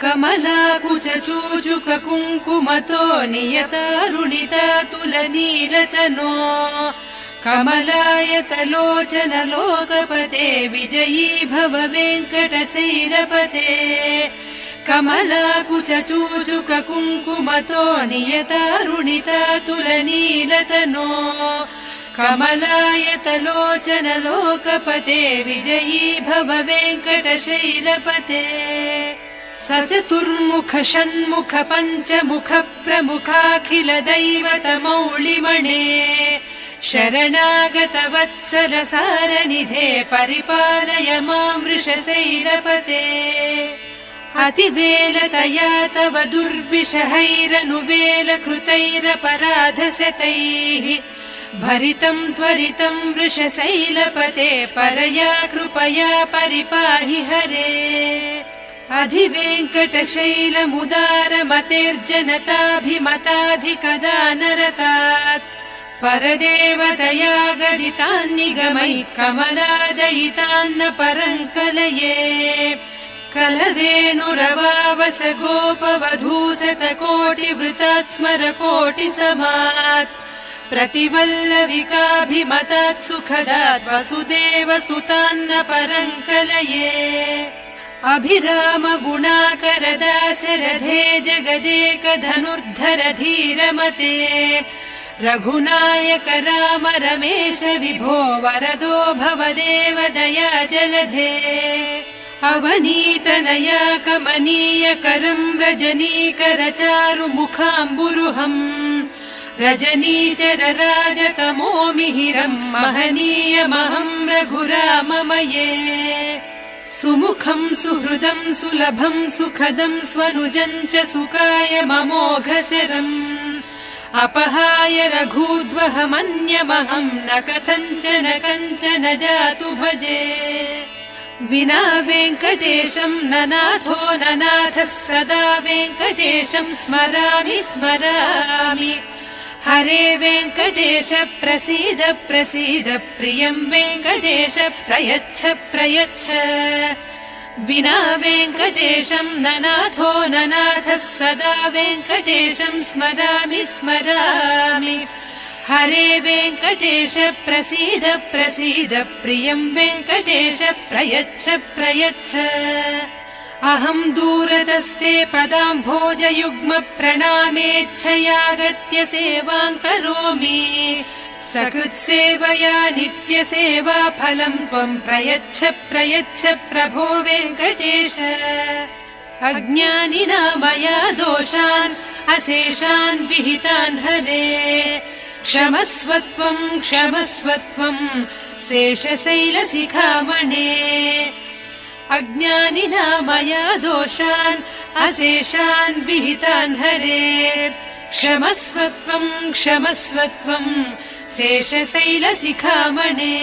कमलाकुचूचुक कुङ्कुमतो नियतारुणिता तुलनीलतनो कमलायतलोचन लोकपते विजयी भव वेङ्कटशैलपते कमलाकुचूचुक कुङ्कुमतो नियतारुणिता तुलनीलतनो कमलायतलोचन लोकपते विजयी भव वेङ्कटशैलपते सचतुर्मुख षण्मुख पञ्चमुख प्रमुखाखिल दैवत मौलिमणे शरणागत वत्सल सारनिधे परिपालय मां वृषशैलपते अतिवेलतया तव दुर्विषहैरनुवेल कृतैरपराधशतैः भरितं त्वरितं वृषशैलपते परया कृपया परिपाहि हरे अधिवेङ्कटशैलमुदारमतेर्जनताभिमताधिकदानरतात् परदेवतया गरितान्निगमैः कमलादयितान्न परङ्कलये कलवेणुरवावस गोपवधूशतकोटिवृतात् स्मरकोटिसमात् प्रतिवल्लविकाभिमतात् सुखदात् वसुदेवसुतान्न परङ्कलये अभिराम गुणाकर दाशरथे जगदेक धनुर्धर धीरमते रघुनायक राम रमेश विभो वरदो भवदेव दया जलधे अवनीतनया कमनीय करं रजनीकर चारु मुखाम्बुरुहम् रजनीचर राजतमो मिहिरं महनीयमहं रघुराममये सुमुखं सुहृदं सुलभं सुखदं स्वनुजं च सुखाय ममोघशरम् अपहाय रघूद्वहमन्यमहं न कथञ्चन कञ्चन जातु भजे विना वेङ्कटेशं ननाथो ननाथः सदा वेङ्कटेशं स्मरामि स्मरामि हरे वेङ्कटेश प्रसीद प्रसीद प्रियं वेङ्कटेश प्रयच्छ प्रयच्छ विना वेङ्कटेशं ननाथो ननाथः सदा वेङ्कटेशं स्मरामि स्मरामि हरे वेङ्कटेश प्रसीद प्रसीद प्रियं वेङ्कटेश प्रयच्छ प्रयच्छ अहं दूरतस्ते पदाम्भोजयुग्म प्रणामेच्छयागत्य सेवां करोमि सकृत्सेवया नित्यसेवा फलं त्वं प्रयच्छ प्रयच्छ प्रभो वेङ्कटेश अज्ञानिना मया दोषान् अशेषान् विहितान् हरे क्षमस्वत्वं क्षमस्वत्वं शेषशैलशिखामणे अज्ञानिना मया दोषान् अशेषान् विहितान् हरे क्षमस्वत्वं क्षमस्वत्वं शेषशैलशिखामणे।